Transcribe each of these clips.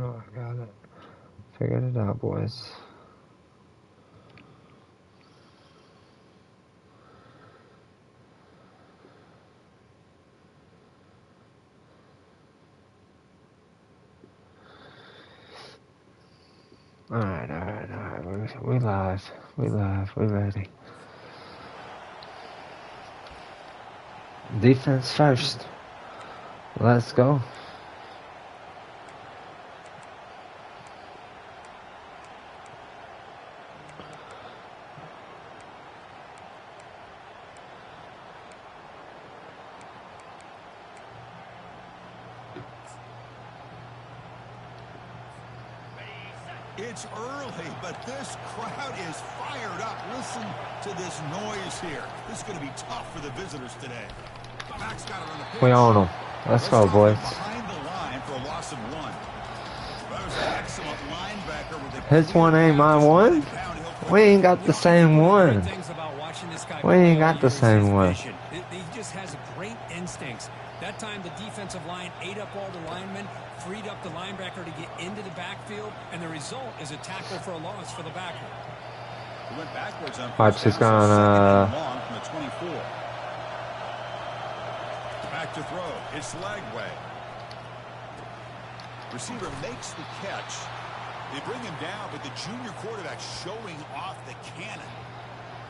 Oh, I got it. Figured it out, boys. Alright. We live. We ready. Defense first. Let's go. It's early, but this crowd is fired up. Listen to this noise here. This is going to be tough for the visitors today. Max got it on the pitch. We own them. Let's go, boys. Behind the line for a loss of 1. That was an excellent linebacker with His one ain't my one. We ain't got the same one. We ain't got the same one. He just has great instincts. That time the defensive line ate up all the linemen, freed up the linebacker to get into the backfield, and the result is a tackle for a loss for the backer. He went backwards on Watch, he's gonna long from the 24. Back to throw. It's Lagway. Receiver makes the catch. They bring him down, but the junior quarterback showing off the cannon.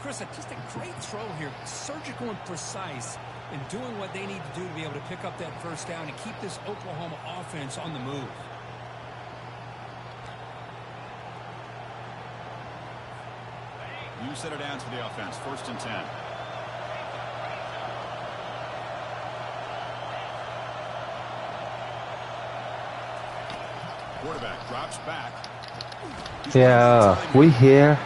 Chris, just a great throw here. Surgical and precise, and doing what they need to do to be able to pick up that first down and keep this Oklahoma offense on the move. You set it down for the offense. 1st and 10. Quarterback drops back. Yeah, we here.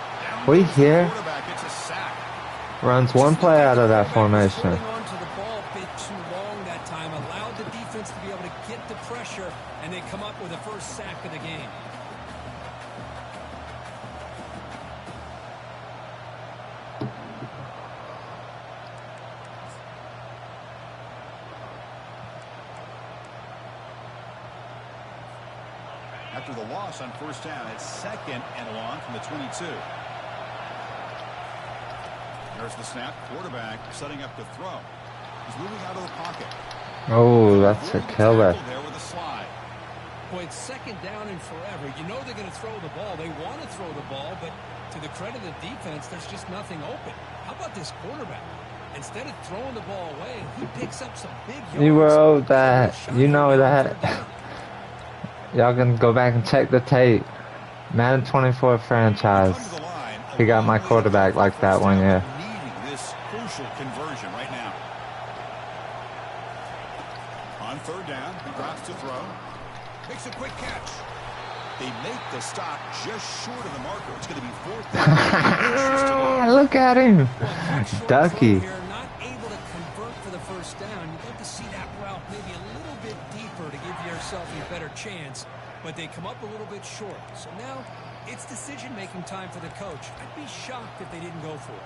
Runs one play out of that formation. On to the ball a bit too long that time. Allowed the defense to be able to get the pressure, and they come up with the first sack of the game. After the loss on 1st down, it's 2nd and long from the 22. There's the snap. Quarterback setting up to throw. He's moving out of the pocket. Oh, that's a killer. There with a slide. Boy, it's 2nd down and forever. You know they're going to throw the ball. They want to throw the ball, but to the credit of the defense, there's just nothing open. How about this quarterback? Instead of throwing the ball away, he picks up some big yards. You wrote that. You know that. Y'all can go back and check the tape. Madden 24 franchise. He got my quarterback like that one year. This crucial conversion right now. On 3rd down, he drops to throw. Makes a quick catch. They make the stop just short of the marker. It's going to be 4th down. Look at him. Ducky. Not able to convert for the first down. You'd love to see that route maybe a little bit deeper to give yourself a better chance, but they come up a little bit short. So now it's decision-making time for the coach. I'd be shocked if they didn't go for it.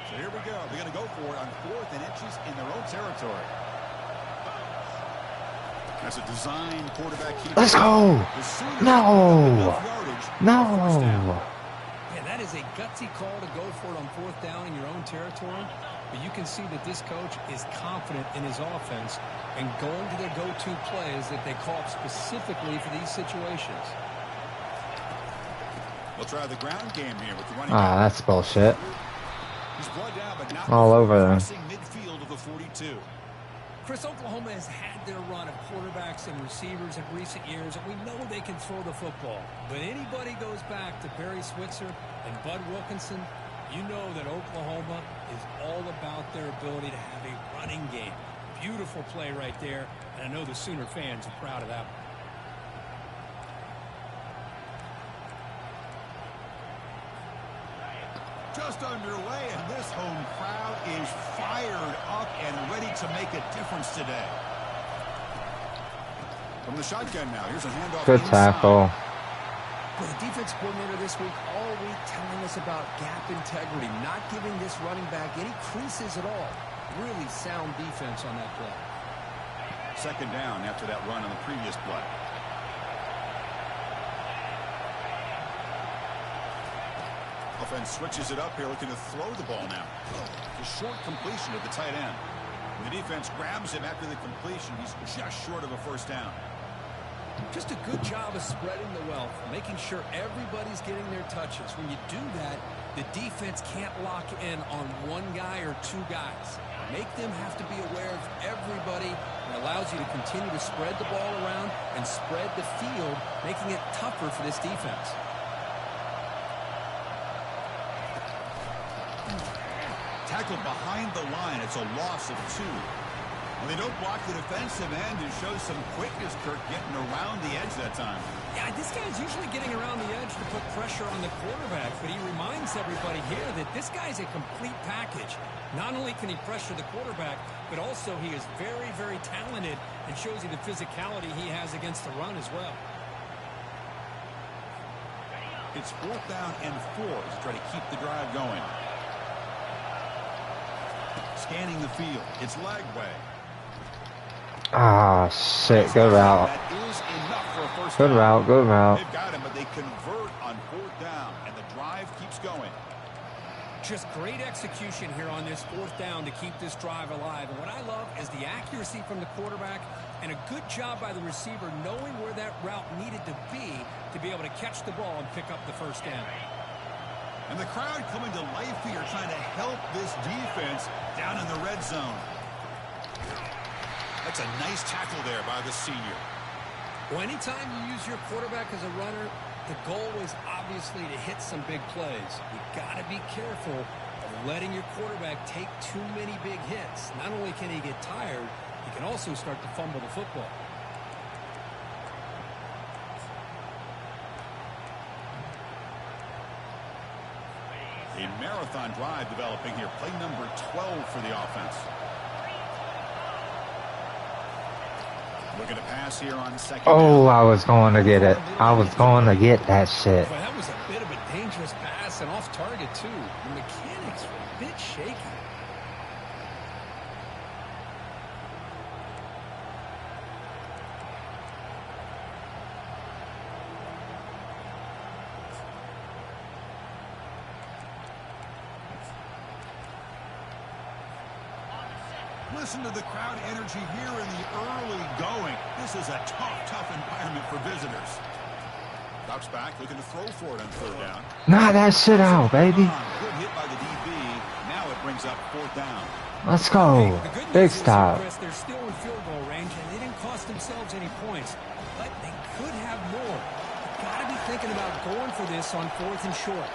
So here we go. They're going to go for it on 4th and inches in their own territory. That's a design quarterback. Let's go. No. Yeah, that is a gutsy call to go for it on 4th down in your own territory. But you can see that this coach is confident in his offense and going to their go-to plays that they call up specifically for these situations. We'll try the ground game here with the running. Ah, that's bullshit. He's brought down, but not all over them. Midfield of the 42. Chris, Oklahoma has had their run of quarterbacks and receivers in recent years, and we know they can throw the football. But anybody goes back to Barry Switzer and Bud Wilkinson, you know that Oklahoma is all about their ability to have a running game. Beautiful play right there, and I know the Sooner fans are proud of that one. Just underway, and this home crowd is fired up and ready to make a difference today. From the shotgun now, here's a handoff. Good tackle. Well, the defense coordinator this week all week telling us about gap integrity, not giving this running back any creases at all. Really sound defense on that play. 2nd down after that run on the previous play. Offense switches it up here, looking to throw the ball now. A short completion to the tight end. The defense grabs him after the completion. He's just short of a first down. Just a good job of spreading the wealth, making sure everybody's getting their touches. When you do that, the defense can't lock in on one guy or two guys. Make them have to be aware of everybody. It allows you to continue to spread the ball around and spread the field, making it tougher for this defense. Tackled behind the line. It's a loss of 2. When they don't block the defensive end, it shows some quickness, Kirk, getting around the edge that time. Yeah, this guy's usually getting around the edge to put pressure on the quarterback, but he reminds everybody here that this guy's a complete package. Not only can he pressure the quarterback, but also he is very, very talented and shows you the physicality he has against the run as well. It's 4th down and 4 to try to keep the drive going. Scanning the field. It's leg way. Ah, shit. Good route. That is enough for a first Good down. route. Good route. They've got him, but they convert on 4th down, and the drive keeps going. Just great execution here on this 4th down to keep this drive alive. And what I love is the accuracy from the quarterback and a good job by the receiver knowing where that route needed to be able to catch the ball and pick up the first down. And the crowd coming to life here, trying to help this defense down in the red zone. That's a nice tackle there by the senior. Well, anytime you use your quarterback as a runner, the goal is obviously to hit some big plays. You've got to be careful of letting your quarterback take too many big hits. Not only can he get tired, he can also start to fumble the football. A marathon drive developing here. Play number 12 for the offense. Looking to pass here on 2nd Oh, down. I was going to get it. I was going to get that shit. But that was a bit of a dangerous pass and off target, too. The mechanics were a bit shaky. Listen to the crowd energy here in the early going. This is a tough environment for visitors. Ducks back, looking to throw for it on 3rd down. Knock that shit out, baby. Good hit by the DB. Now it brings up 4th down. Let's go. The good Big news is, stop. Chris, they're still in field goal range, and they didn't cost themselves any points. But they could have more. You've got to be thinking about going for this on 4th and short.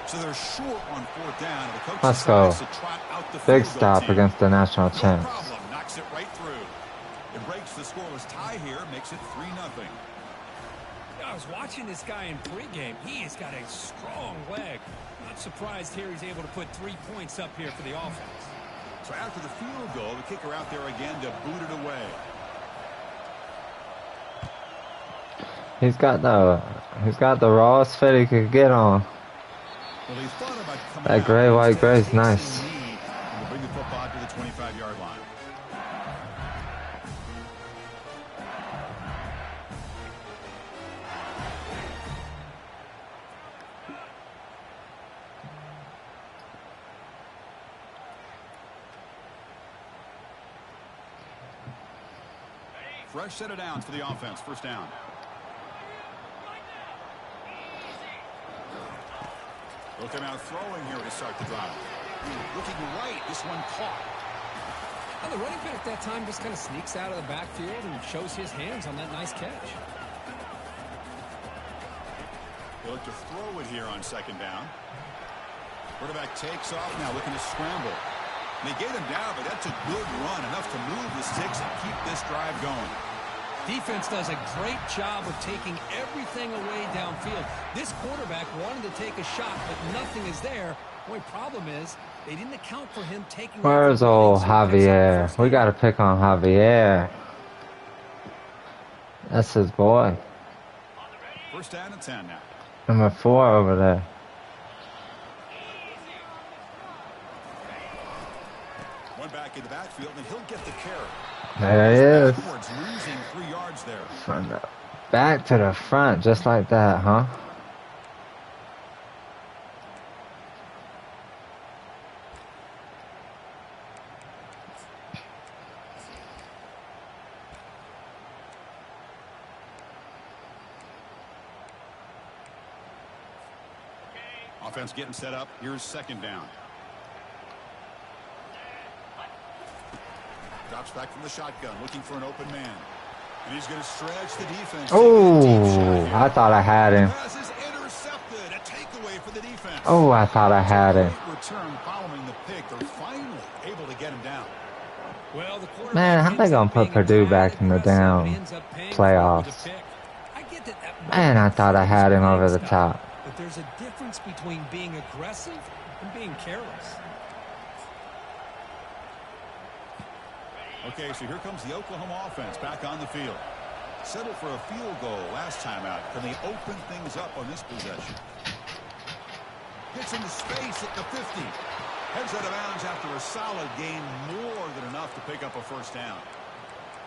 So they're short on 4th down. And the coach Let's go. decides to trot out the Big field goal stop team. against the national No champs. problem. Knocks it right through. It breaks the scoreless tie here. Makes it 3-0. I was watching this guy in pregame. He has got a strong leg. Not surprised here he's able to put 3 points up here for the offense. So after the field goal, the kicker out there again to boot it away. He's got the rawest fit he could get on. Well, he thought about coming That out, gray, but white, instead gray is takes nice. the knee and will bring the football to the 25-yard line. Fresh set of downs for the offense. First down. Looking out throwing here to start the drive. Looking right. This one caught. Well, the running back at that time just kind of sneaks out of the backfield and shows his hands on that nice catch. They look to throw it here on 2nd down. Quarterback takes off now, looking to scramble. They get him down, but that's a good run, enough to move the sticks and keep this drive going. Defense does a great job of taking everything away downfield. This quarterback wanted to take a shot, but nothing is there. The only problem is they didn't account for him taking. Where's old Javier? We got to pick on Javier. That's his boy. First down and 10 now. Number 4 over there. One back in the backfield, and he'll get the carry. There he is. Backwards, losing 3 yards there. From the back to the front, just like that, huh? Offense getting set up. Here's second down. Drops back from the shotgun, looking for an open man. And he's going to stretch the defense. Oh, I thought I had him. Pass is intercepted. A takeaway for the defense. Oh, I thought I had him. Great return following the pick. They're finally able to get him down. Well, the Man, how they gonna put Purdue back in the down playoffs? Man, I thought I had him over the top. But there's a difference between being aggressive and being careless. Okay, so here comes the Oklahoma offense back on the field. Settled for a field goal last time out. Can they open things up on this possession? Gets into space at the 50. Heads out of bounds after a solid gain, more than enough to pick up a first down.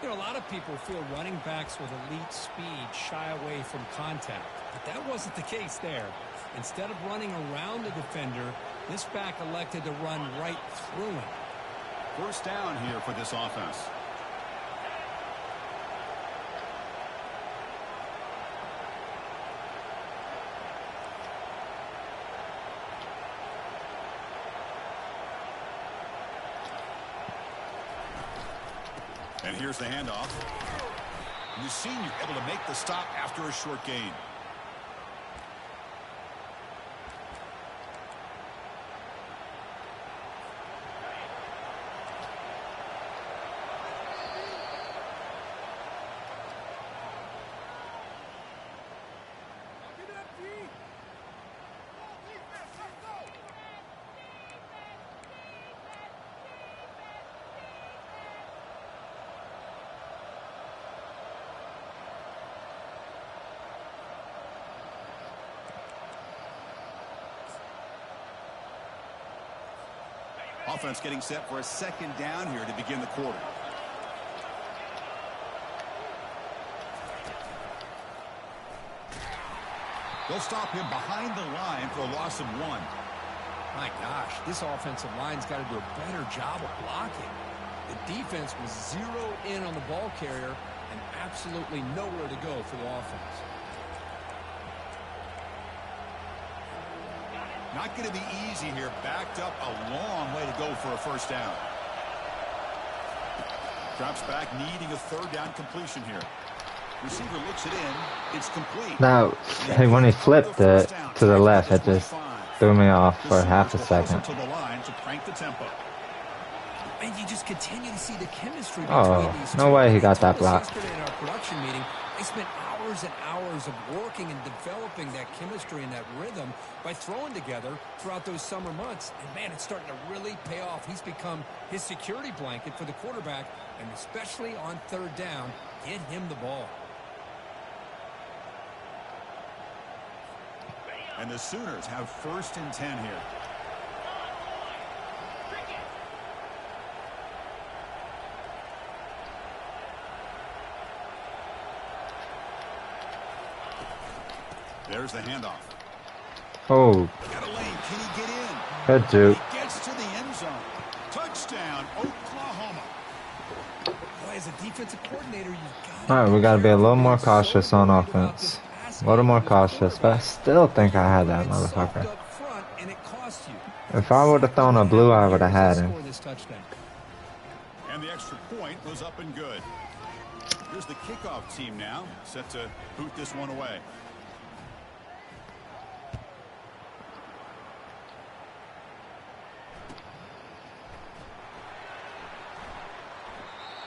You know, a lot of people feel running backs with elite speed shy away from contact. But that wasn't the case there. Instead of running around the defender, this back elected to run right through him. First down here for this offense. And here's the handoff. The senior able to make the stop after a short gain. Offense getting set for a second down here to begin the quarter. They'll stop him behind the line for a loss of 1. My gosh, this offensive line's got to do a better job of blocking. The defense was zero in on the ball carrier and absolutely nowhere to go for the offense. Not going to be easy here. Backed up a long way to go for a first down. Drops back, needing a third down completion here. Receiver looks it in. It's complete. Now, hey, when he flipped it to the left, it just threw me off for half a second. To the line to crank the tempo. And you just continue to see the chemistry between these no way he got that block. Yesterday in our production meeting, they spent hours and hours of working and developing that chemistry and that rhythm by throwing together throughout those summer months. And, man, it's starting to really pay off. He's become his security blanket for the quarterback, and especially on third down, get him the ball. And the Sooners have 1st and 10 here. There's the handoff. Oh. Got a lane. Can he get in? Good dude. He gets to the end zone. Touchdown, Oklahoma. Boy, as a defensive coordinator, you've got All right, we got to be a little more cautious on offense. A little more cautious, but I still think I had that motherfucker. If I would have thrown a blue, I would have had him. And the extra point was up and good. Here's the kickoff team now, set to boot this one away.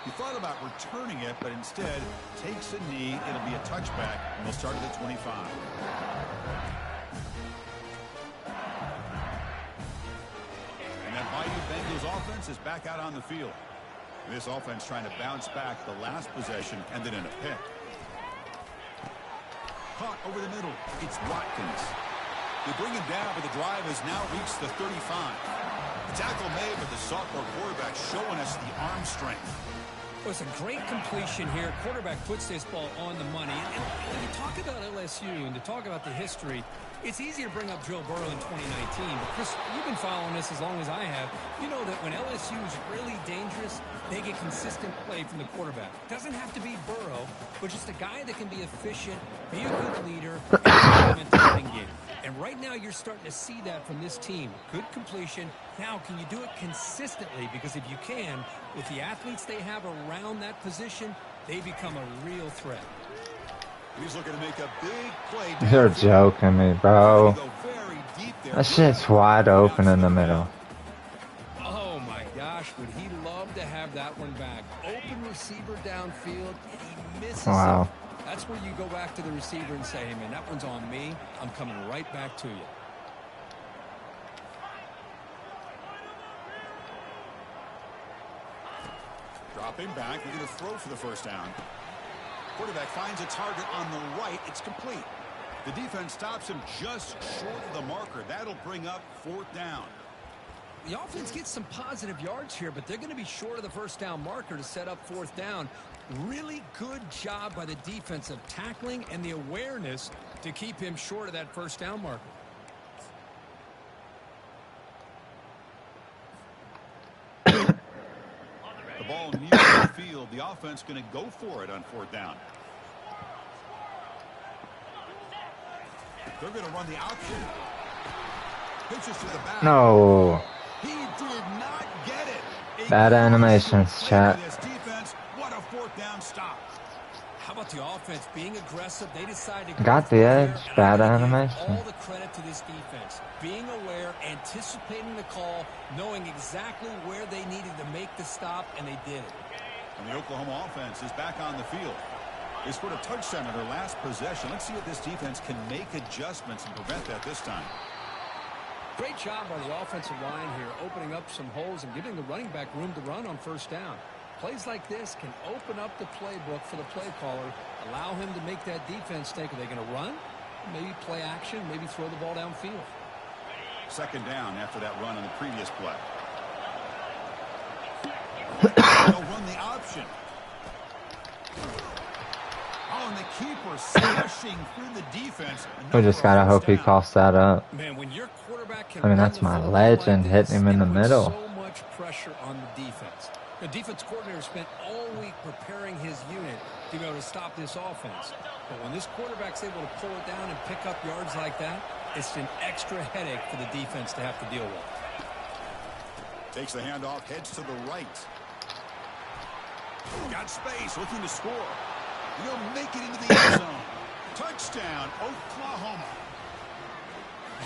He thought about returning it, but instead takes a knee. It'll be a touchback, and they'll start at the 25. And that Bayou Bengals offense is back out on the field. And this offense trying to bounce back the last possession, ended in a pick. Caught over the middle. It's Watkins. They bring him down, but the drive has now reached the 35. The tackle made, but the sophomore quarterback showing us the arm strength. Well, it's a great completion here. Quarterback puts this ball on the money. And when you talk about LSU and to talk about the history, it's easy to bring up Joe Burrow in 2019. But, Chris, you've been following this as long as I have. You know that when LSU is really dangerous, they get consistent play from the quarterback. Doesn't have to be Burrow, but just a guy that can be efficient, be a good leader, and implement the running game. And right Right now, you're starting to see that from this team. Good completion. Now, can you do it consistently? Because if you can, with the athletes they have around that position, they become a real threat. He's looking to make a big play. You're joking me, bro. That shit's wide open in the middle. Oh, my gosh. Would he love to have that one back? Open receiver downfield, and he misses Wow. it. That's where you go back to the receiver and say, hey, man, that one's on me. I'm coming right back to you. Dropping back. We're going to throw for the first down. Quarterback finds a target on the right. It's complete. The defense stops him just short of the marker. That'll bring up 4th down. The offense gets some positive yards here, but they're going to be short of the first down marker to set up 4th down. Really good job by the defense of tackling and the awareness to keep him short of that first down marker. The ball near the field. The offense going to go for it on 4th down. They're going to run the option. Pitches to the back. No. He did not get it. Bad animations, chat. What a 4th down stop. How about the offense being aggressive? They decided to Got the edge. Bad animation. All the credit to this defense. Being aware, anticipating the call, knowing exactly where they needed to make the stop, and they did it. And the Oklahoma offense is back on the field. They scored a touchdown in their last possession. Let's see if this defense can make adjustments and prevent that this time. Great job by the offensive line here, opening up some holes and giving the running back room to run on first down. Plays like this can open up the playbook for the play caller, allow him to make that defense think, are they going to run? Maybe play action, maybe throw the ball downfield. 2nd down after that run on the previous play. They'll run the option. Oh, and the keeper smashing through the defense. We just gotta hope he coughs that up. Man, when your quarterback can I mean, that's my legend hitting him in the middle. So much pressure on the defense. The defense coordinator spent all week preparing his unit to be able to stop this offense. But when this quarterback's able to pull it down and pick up yards like that, it's an extra headache for the defense to have to deal with. Takes the handoff, heads to the right. Got space, looking to score. He'll make it into the end zone. Touchdown, Oklahoma.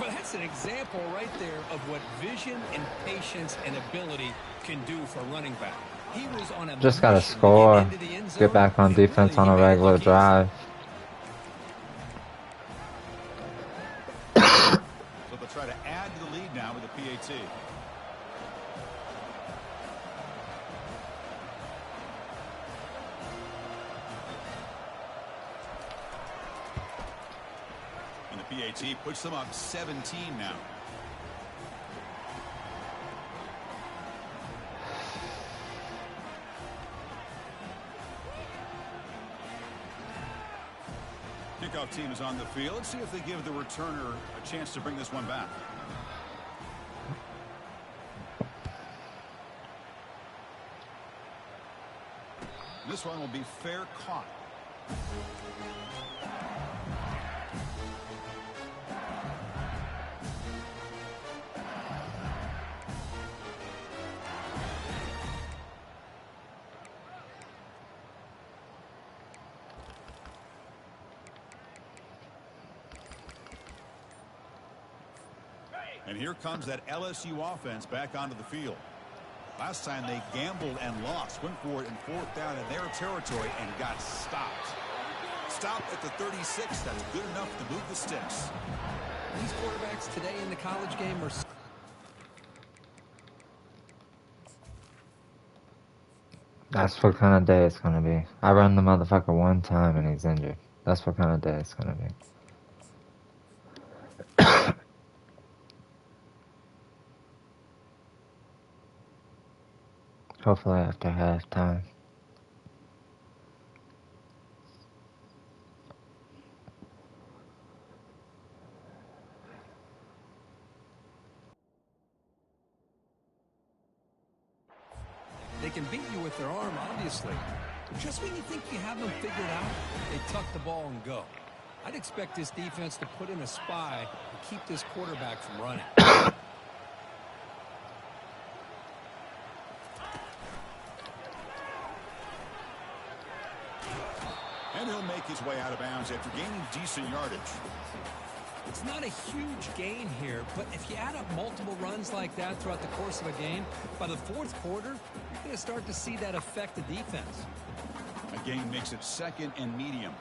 Well, that's an example right there of what vision and patience and ability can do for a running back. He was on a Just gotta score. Get back on defense on a regular drive. So they'll try to add to the lead now with the PAT. And the PAT puts them up 17 now. Kickoff team is on the field. Let's see if they give the returner a chance to bring this one back. This one will be fair caught. And here comes that LSU offense back onto the field. Last time they gambled and lost. Went for it in 4th down in their territory and got stopped. Stopped at the 36. That's good enough to move the sticks. These quarterbacks today in the college game are... That's what kind of day it's gonna be. I run the motherfucker one time and he's injured. That's what kind of day it's gonna be. Hopefully after halftime. They can beat you with their arm, obviously. But just when you think you have them figured out, they tuck the ball and go. I'd expect this defense to put in a spy and keep this quarterback from running. And he'll make his way out of bounds after gaining decent yardage. It's not a huge gain here, but if you add up multiple runs like that throughout the course of a game, by the fourth quarter, you're going to start to see that affect the defense. A gain makes it 2nd and medium.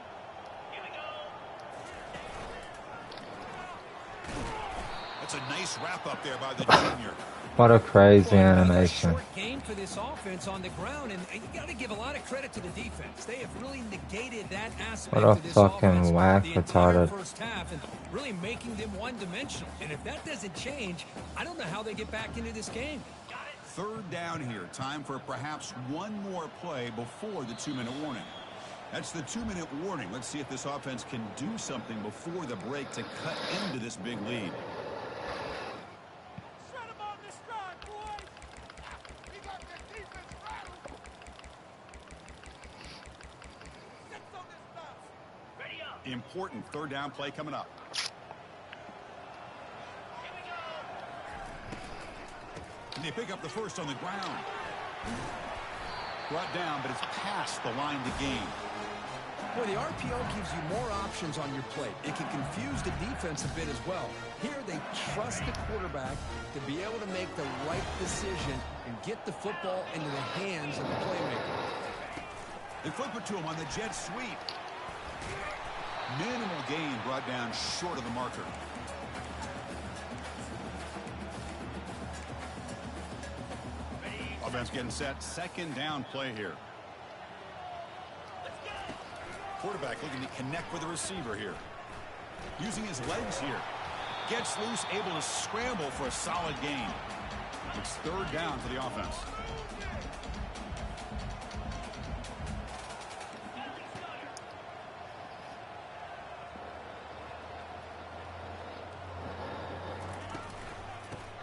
That's a nice wrap up there by the junior. What a crazy animation. Short game for this offense on the ground, and you got to give a lot of credit to the defense. They have really negated that aspect What a of this fucking offense whack the entire retarded. first half, and really making them one-dimensional. And if that doesn't change, I don't know how they get back into this game. 3rd down here. Time for perhaps one more play before the 2-minute warning. That's the 2-minute warning. Let's see if this offense can do something before the break to cut into this big lead. Important 3rd down play coming up. And they pick up the first on the ground. Brought down, but it's past the line to gain. Well, the RPO gives you more options on your plate. It can confuse the defense a bit as well. Here, they trust the quarterback to be able to make the right decision and get the football into the hands of the playmaker. They flip it to him on the jet sweep. Minimal gain brought down short of the marker. Offense getting set. 2nd down play here. Quarterback looking to connect with the receiver here. Using his legs here. Gets loose, able to scramble for a solid gain. It's 3rd down for the offense.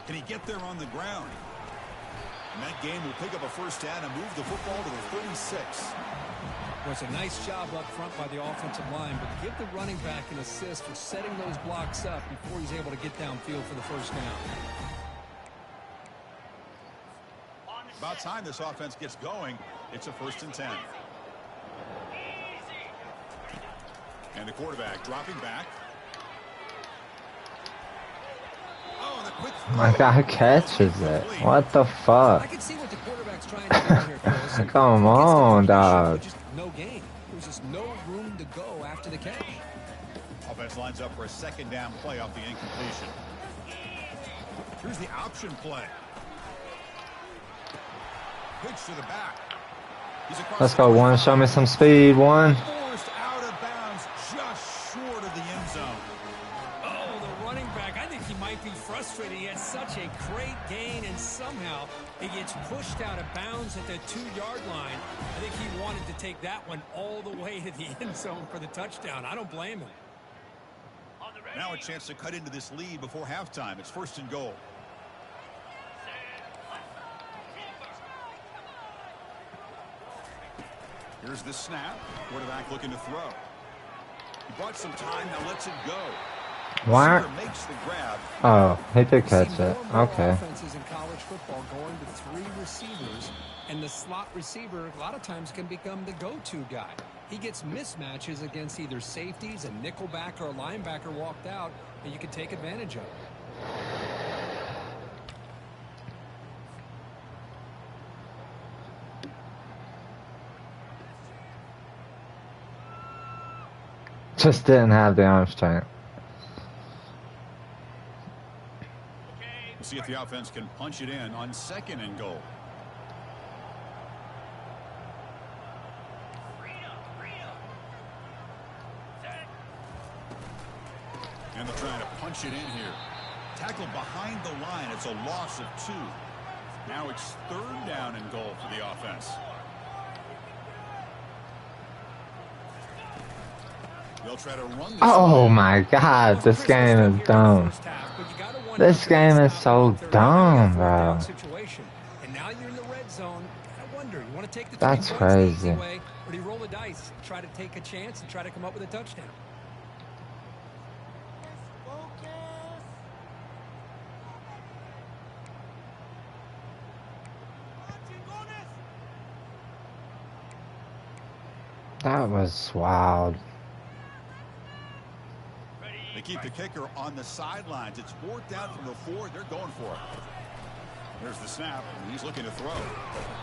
Can he get there on the ground? And that game will pick up a 1st down and move the football to the 36. Well, it's a nice job up front by the offensive line, but give the running back an assist for setting those blocks up before he's able to get downfield for the 1st down. About time this offense gets going. It's a 1st and 10. And the quarterback dropping back. Oh, the quick throw. My guy catches it. What the fuck? I can see what the quarterback's trying to do here, Chris. Come on, dog. Just no gain. There's just no room to go after the catch. Offense lines up for a 2nd down play off the incompletion. Here's the option play. Pitch to the back. He's across Let's go, one. Show me some speed, one. Forced out of bounds just short of the end zone. Oh, the running back. I think he might be frustrated. He had such a great gain, and somehow he gets pushed out of bounds at the 2-yard line. I think he wanted to take that one all the way to the end zone for the touchdown. I don't blame him. Now a chance to cut into this lead before halftime. It's 1st and goal. Here's the snap. Quarterback looking to throw. He bought some time, now lets it go. What? Receiver makes the grab. Oh, he did See catch more it. and more Okay. offenses in college football going to 3 receivers, and the slot receiver a lot of times can become the go-to guy. He gets mismatches against either safeties, a nickelback, or a linebacker walked out, and you can take advantage of it. Just didn't have the arm strength. We'll see if the offense can punch it in on 2nd and goal. And they're trying to punch it in here. Tackled behind the line. It's a loss of 2. Now it's 3rd down and goal for the offense. They'll try to run this. Oh my god, this game is dumb. This game is so dumb, bro. And now you're in the red zone. I wonder, you want to take the That's 3 points the crazy. easy way, or do you roll the dice, try to take a chance and try to come up with a touchdown? That was wild. They keep the kicker on the sidelines. It's 4th down from the 4. They're going for it. There's the snap, and he's looking to throw.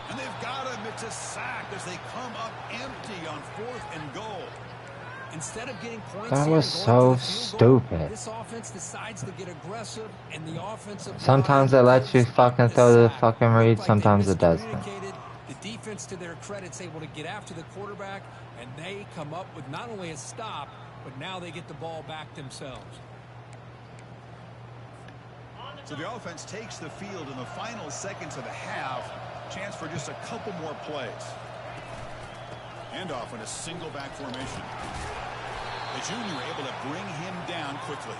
And they've got him. It's a sack as they come up empty on 4th and goal. Instead of getting points, that was so stupid. This offense decides to get aggressive, and the offensive sometimes it lets you fucking throw the fucking read, sometimes it doesn't. The defense, to their credit, is able to get after the quarterback, and they come up with not only a stop, but now they get the ball back themselves. So the offense takes the field in the final seconds of the half. Chance for just a couple more plays. Handoff in a single back formation. The junior able to bring him down quickly.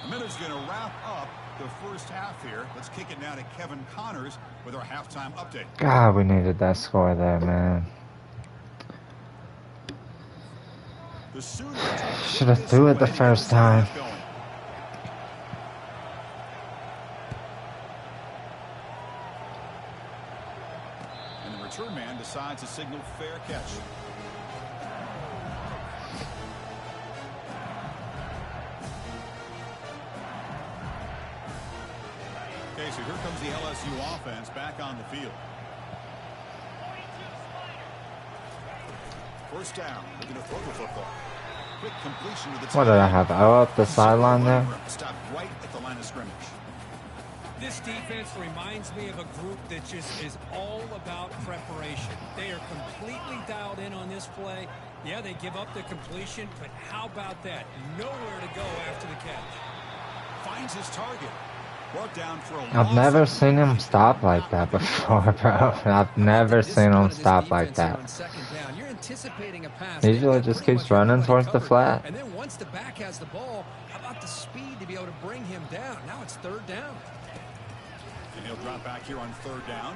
A minute's going to wrap up the first half here. Let's kick it now to Kevin Connors with our halftime update. God, we needed that score there, man. Should have threw it the first time. And the return man decides to signal fair catch. Okay, so here comes the LSU offense back on the field. First down, looking to throw the football. Quick completion to the what did I have? Oh, up the sideline there? Stop right at the line of scrimmage. This defense reminds me of a group that just is all about preparation. They are completely dialed in on this play. Yeah, they give up the completion, but how about that? Nowhere to go after the catch. Finds his target. Brought down for a I've never seen him stop like that before, bro. I've never seen him stop like that. He usually just keeps running towards the flat. And then once the back has the ball, how about the speed to be able to bring him down? Now it's 3rd down. And he'll drop back here on 3rd down.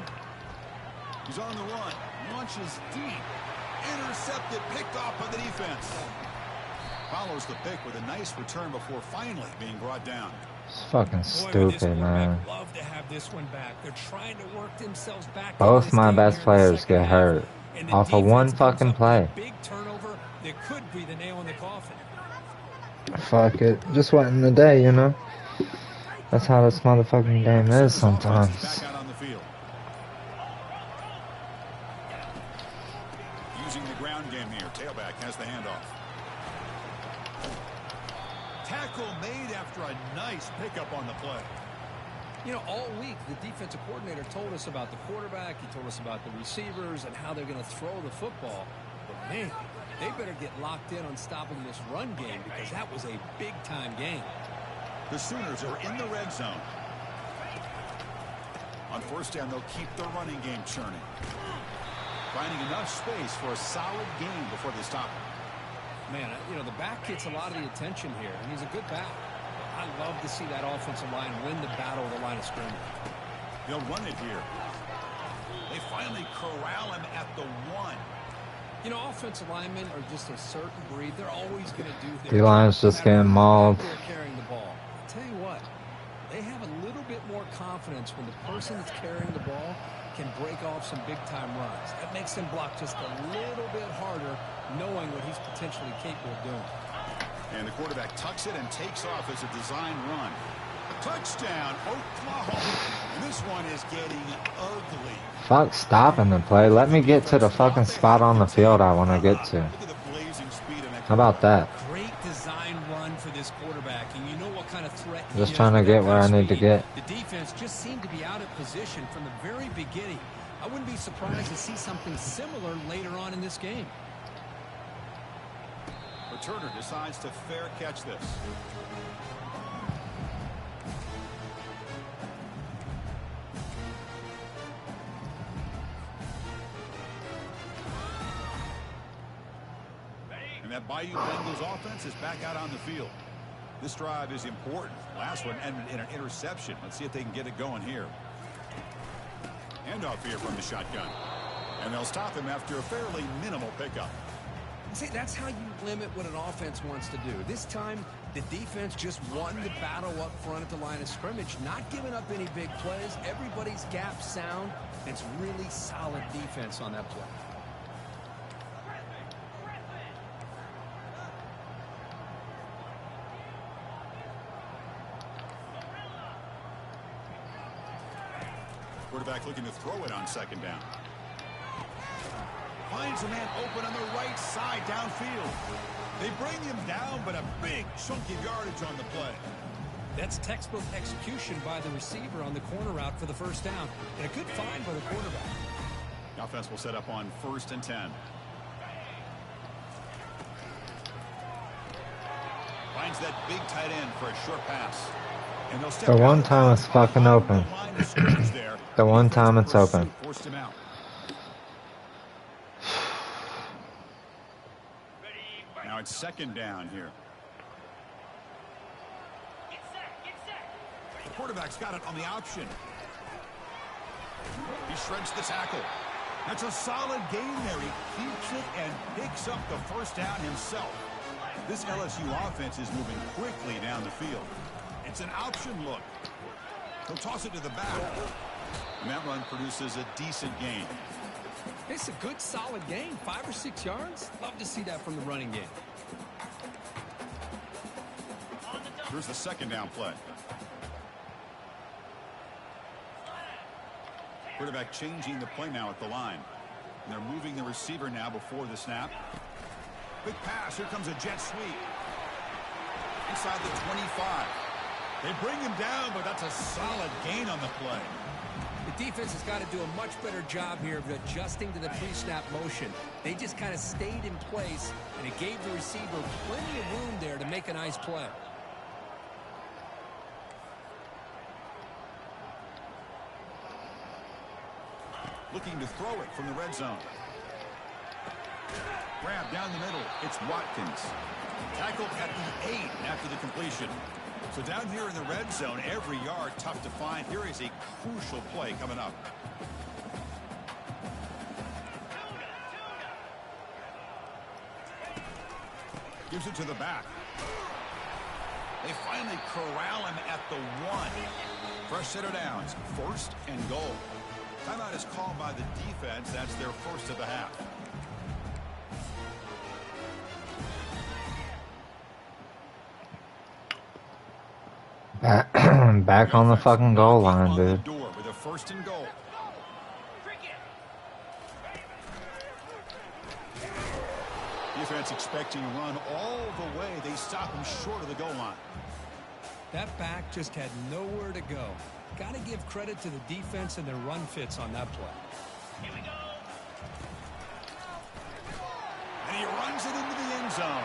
He's on the run. Launches deep. Intercepted. Picked off by the defense. Follows the pick with a nice return before finally being brought down. It's fucking stupid, man. Love to have this one back. They're trying to work themselves back. Both my best players get hurt off of one fucking play. Big turnover that could be the nail in the coffin. Fuck it. Just wasn't the day, you know? That's how this motherfucking game is sometimes. Back out on the field. Using the ground game here. Tailback has the handoff. Tackle made after a nice pickup on the play. You know, all week the defensive coordinator told us about the quarterback. He told us about the receivers and how they're going to throw the football. But, man, they better get locked in on stopping this run game because that was a big-time game. The Sooners are in the red zone. On 1st down, they'll keep the running game churning. Finding enough space for a solid game before they stop him. Man, you know, the back gets a lot of the attention here, and he's a good back. I love to see that offensive line win the battle of the line of scrimmage. They'll run it here. They finally corral him at the 1. You know, offensive linemen are just a certain breed. They're always going to do their D-line's just getting mauled. They're carrying the ball. I'll tell you what, they have a little bit more confidence when the person that's carrying the ball can break off some big-time runs. That makes them block just a little bit harder, knowing what he's potentially capable of doing. And the quarterback tucks it and takes off as a design run. Touchdown, Oklahoma. And this one is getting ugly. Fuck stopping the play. Let me get to the fucking spot on the field I want to get to. How about that? Great design run for this quarterback, and you know what kind of threat he Just is trying to with get that where I kind of need to speed. get. The defense just seemed to be out of position from the very beginning. I wouldn't be surprised to see something similar later on in this game. Returner decides to fair catch this. And that Bayou Bengals offense is back out on the field. This drive is important. Last one ended in an interception. Let's see if they can get it going here. Handoff here from the shotgun. And they'll stop him after a fairly minimal pickup. See, that's how you limit what an offense wants to do. This time, the defense just won the battle up front at the line of scrimmage, not giving up any big plays. Everybody's gap sound. It's really solid defense on that play. Quarterback looking to throw it on second down. Finds a man open on the right side downfield. They bring him down, but a big chunk of yardage on the play. That's textbook execution by the receiver on the corner route for the first down. And a good find by the quarterback. The offense will set up on 1st and 10. Finds that big tight end for a short pass. And they'll step The one time it's fucking open. The one time it's open. Forced him out. Now it's second down here. The quarterback's got it on the option. He shreds the tackle. That's a solid gain there. He keeps it and picks up the first down himself. This LSU offense is moving quickly down the field. It's an option look. He'll toss it to the back. And that run produces a decent gain. It's a good, solid gain. 5 or 6 yards. Love to see that from the running game. Here's the second down play. Quarterback changing the play now at the line. And they're moving the receiver now before the snap. Big pass. Here comes a jet sweep. Inside the 25. They bring him down, but that's a solid gain on the play. The defense has got to do a much better job here of adjusting to the pre-snap motion. They just kind of stayed in place, and it gave the receiver plenty of room there to make a nice play. Looking to throw it from the red zone. Grab down the middle. It's Watkins. Tackled at the 8 after the completion. So down here in the red zone, every yard tough to find. Here is a crucial play coming up. Gives it to the back. They finally corral him at the 1. Fresh set of downs. 1st and goal. Timeout is called by the defense. That's their first of the half. Back on the fucking goal line, dude. With a 1st and goal. Defense expecting to run all the way. They stop him short of the goal line. That back just had nowhere to go. Got to give credit to the defense and their run fits on that play. Here we go. And he runs it into the end zone.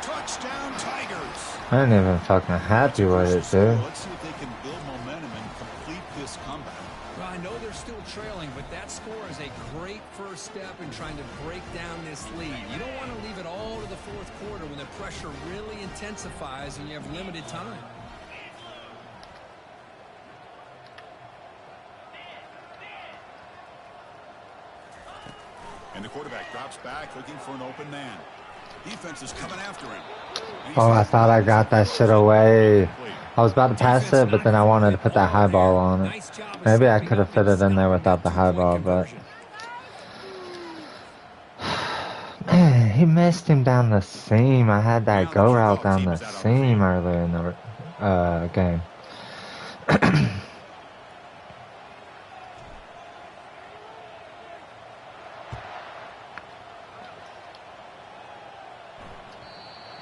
Touchdown, Tigers. I ain't even fucking happy with it, dude. Let's see if they can build momentum and complete this comeback. Well, I know they're still trailing, but that score is a great first step in trying to break down this lead. You don't want to leave it all to the 4th quarter when the pressure really intensifies and you have limited time. And the quarterback drops back looking for an open man. Defense is coming after him. Oh, I thought I got that shit away. I was about to pass it, but then I wanted to put that high ball on it. Maybe I could have fit it in there without the high ball, but... Man, he missed him down the seam. I had that go route down the seam earlier in the game.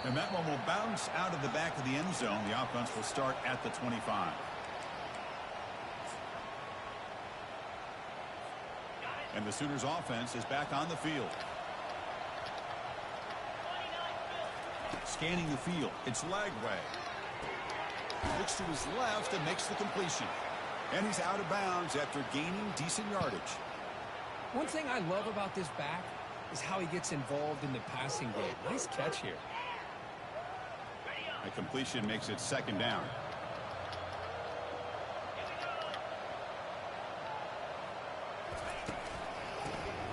And that one will bounce out of the back of the end zone. The offense will start at the 25. And the Sooners offense is back on the field. Scanning the field. It's Lagway. Looks to his left and makes the completion. And he's out of bounds after gaining decent yardage. One thing I love about this back is how he gets involved in the passing game. Nice catch here. A completion makes it second down.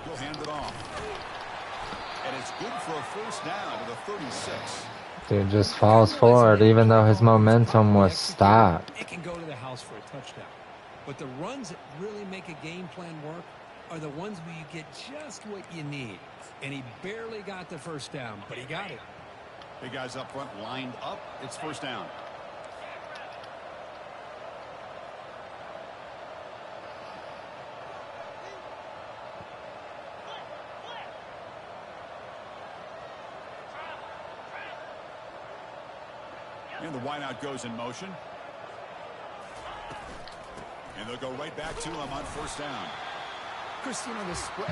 He'll hand it off. And it's good for a first down to the 36. Dude just falls forward even though his momentum was stopped. It can go to the house for a touchdown. But the runs that really make a game plan work are the ones where you get just what you need. And he barely got the first down, but he got it. Big guys up front lined up. It's first down. And the wideout goes in motion. And they'll go right back to him on first down.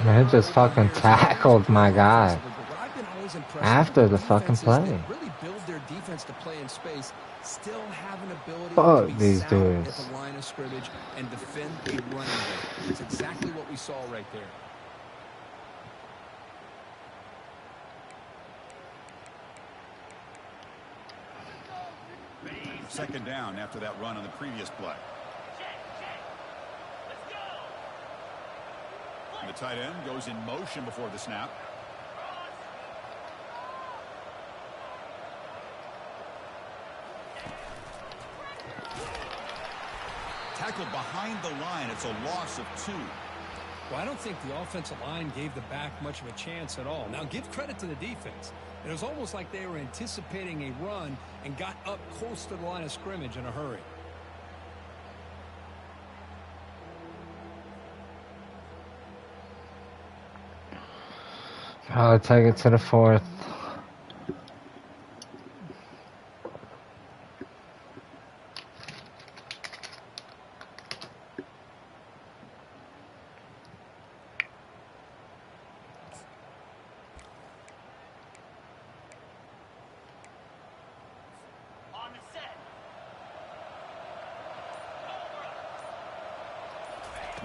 Man, he just fucking tackled my guy after the fucking play. Really build their defense to play in space, still have an ability Fuck to be these sound dudes. at the line of scrimmage and defend a running game. It's exactly what we saw right there. Second down after that run on the previous play. And the tight end goes in motion before the snap. Tackled behind the line. It's a loss of 2. Well, I don't think the offensive line gave the back much of a chance at all. Now, give credit to the defense. It was almost like they were anticipating a run and got up close to the line of scrimmage in a hurry. I'll take it to the 4th.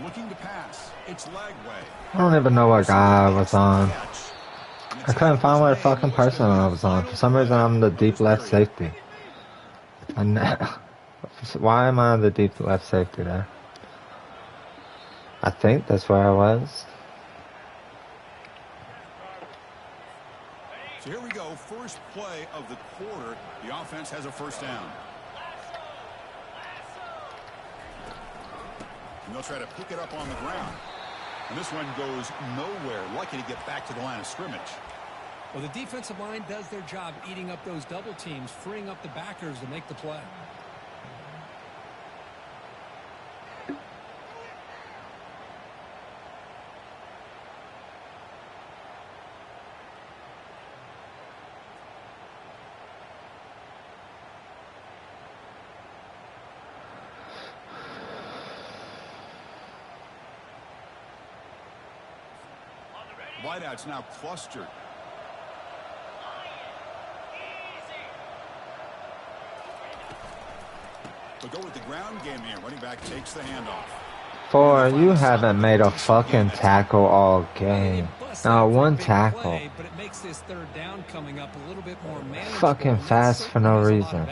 Looking to pass. It's Lagway. I don't even know what guy I was on. I couldn't find what fucking person I was on. For some reason, I'm the deep left safety. And why am I the deep left safety there? I think that's where I was. So here we go. First play of the quarter. The offense has a first down. And they'll try to pick it up on the ground. And this one goes nowhere. Lucky to get back to the line of scrimmage. Well, the defensive line does their job eating up those double teams, freeing up the backers to make the play. Wideouts now clustered. We'll go with the ground game here. Running back takes the handoff. 4, you haven't made a fucking tackle all game. Not one tackle. But it makes this third down coming up a little bit more manageable. Fucking fast for no reason.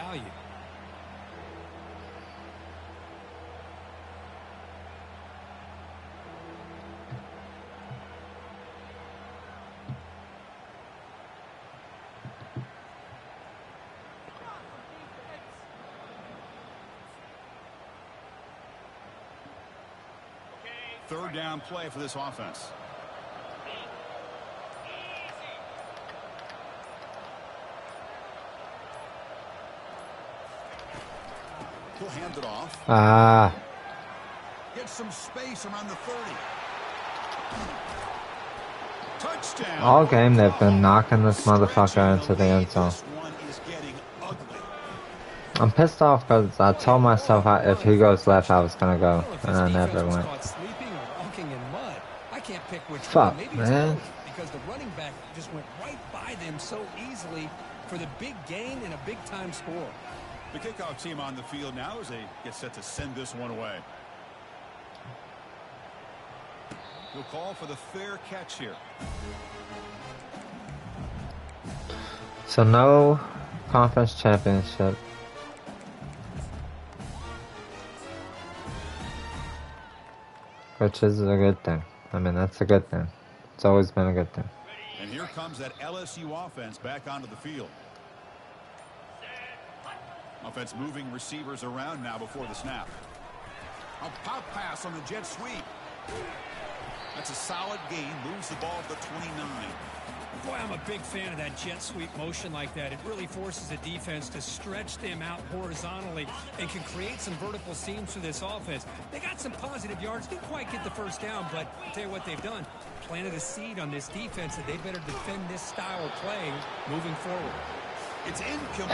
Third down play for this offense. He'll hand it off. Get some space around the 30. Touchdown. All game they've been knocking this motherfucker into the end zone. I'm pissed off because I told myself if he goes left I was gonna go, and I never went. Fuck, man. Because the running back just went right by them so easily for the big gain and a big-time score. The kickoff team on the field now as they get set to send this one away. He'll call for the fair catch here. So no conference championship. Which is a good thing. I mean, that's a good thing. It's always been a good thing. And here comes that LSU offense back onto the field. Offense moving receivers around now before the snap. A pop pass on the jet sweep. That's a solid gain. Moves the ball to the 29. Boy, I'm a big fan of that jet sweep motion like that. It really forces the defense to stretch them out horizontally and can create some vertical seams for this offense. They got some positive yards. Didn't quite get the first down, but I'll tell you what they've done. Planted a seed on this defense that they better defend this style of play moving forward. It's incomplete.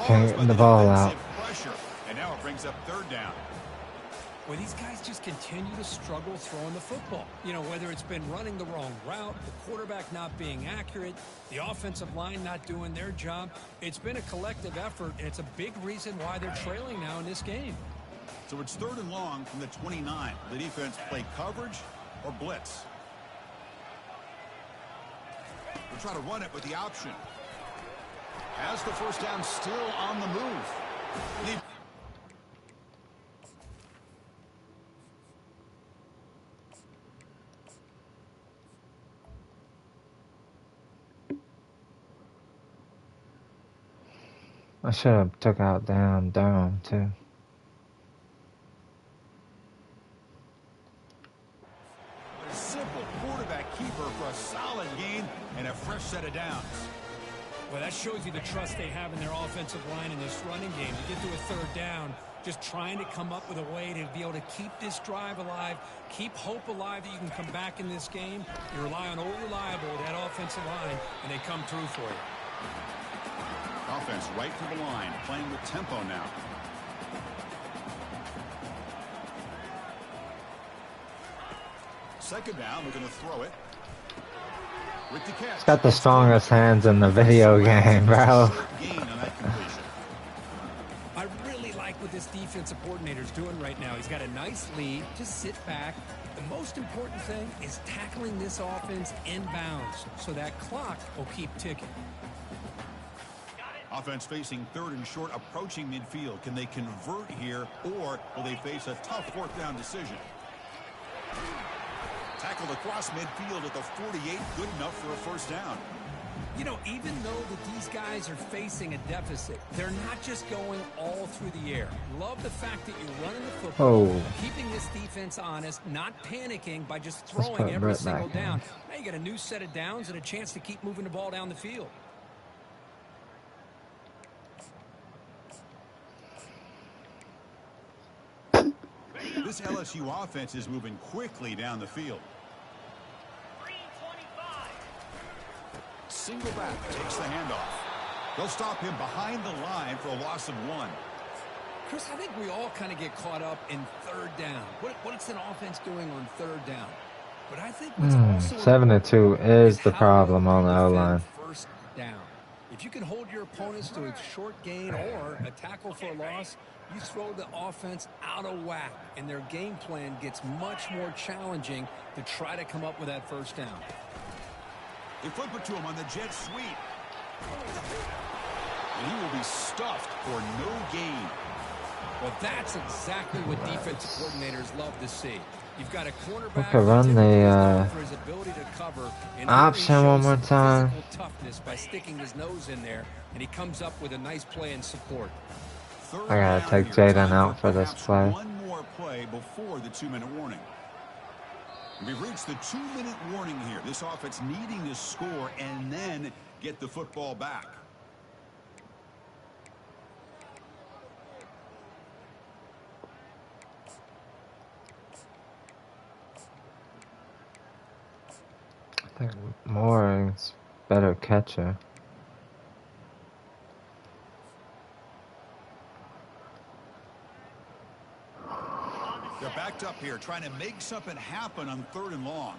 Can't get the ball out. Pressure, and now it brings up third down. Well, these guys just continue to struggle throwing the football. You know, whether it's been running the wrong route, the quarterback not being accurate, the offensive line not doing their job. It's been a collective effort, and it's a big reason why they're trailing now in this game. So it's 3rd and long from the 29. The defense play coverage or blitz. We'll try to run it with the option. Has the first down, still on the move. I should have took out damn Durham too. A simple quarterback keeper for a solid gain and a fresh set of downs. Well, that shows you the trust they have in their offensive line in this running game. You get to a 3rd down, just trying to come up with a way to be able to keep this drive alive, keep hope alive that you can come back in this game. You rely on old reliable, that offensive line, and they come through for you. Offense right to the line, playing with tempo now. Second down, we're going to throw it. With the catch. He's got the strongest hands in the video game, bro. I really like what this defensive coordinator is doing right now. He's got a nice lead. Just sit back. The most important thing is tackling this offense inbounds so that clock will keep ticking. Offense facing 3rd and short, approaching midfield. Can they convert here, or will they face a tough 4th down decision? Tackled across midfield at the 48, good enough for a first down. You know, even though that these guys are facing a deficit, they're not just going all through the air. Love the fact that you're running the football, keeping this defense honest, not panicking by just throwing every single down. Now you got a new set of downs and a chance to keep moving the ball down the field. This LSU offense is moving quickly down the field. Single back takes the handoff. They'll stop him behind the line for a loss of 1. Chris, I think we all kind of get caught up in 3rd down. What's an offense doing on 3rd down? But I think what's also 7-2 is the problem on the O-line. First down. If you can hold your opponents to a short gain or a tackle for a loss, you throw the offense out of whack, and their game plan gets much more challenging to try to come up with that first down. They flip it to him on the jet sweep. And he will be stuffed for no gain. Well, that's exactly what defensive coordinators love to see. You've got a cornerback could run the for his ability to cover and option one more time. Toughness by sticking his nose in there, and he comes up with a nice play in support. I gotta take Jaden out for this play. One more play before the 2-minute warning. We've reached the 2-minute warning here. This offense needing to score and then get the football back. I think Moore's better catcher. They're backed up here, trying to make something happen on 3rd and long.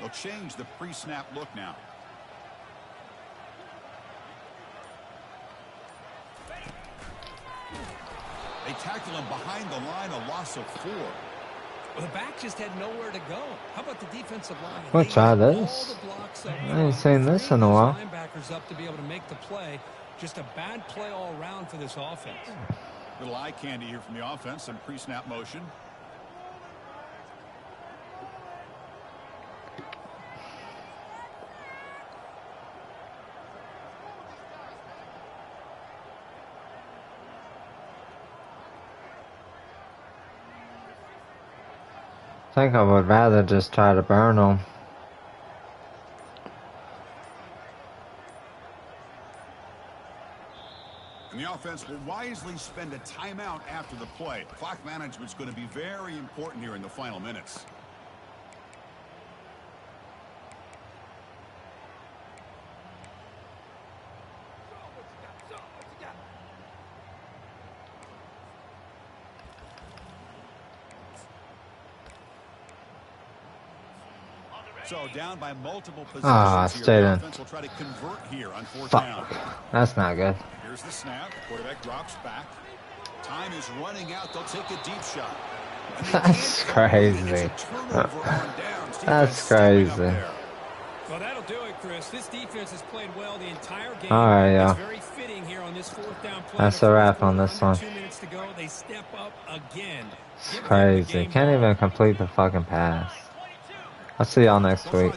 They'll change the pre-snap look now. They tackle him behind the line, a loss of 4. Well, the back just had nowhere to go. How about the defensive line? We'll try this. I ain't seen this in a while. Linebackers up to be able to make the play. Just a bad play all around for this offense. Little eye candy here from the offense, some pre-snap motion. think I would rather just try to burn them. And the offense will wisely spend a timeout after the play. Clock management's going to be very important here in the final minutes. So down by multiple possessions here. stayed The in. offense will try to convert here on fourth Fuck. down. That's not good. Here's the snap. Quarterback drops back. Time is running out. They'll take a deep shot. And they That's can't convert it. crazy. It's a turnover on downs. That's Defense stepping up crazy. there. Well, that'll do it, Chris. This defense has played well the entire game. All right, yeah. It's very fitting here on this fourth down play. That's a wrap on this one. 2 minutes to go. They step up again. It's crazy. Can't even complete the fucking pass. I'll see y'all next week.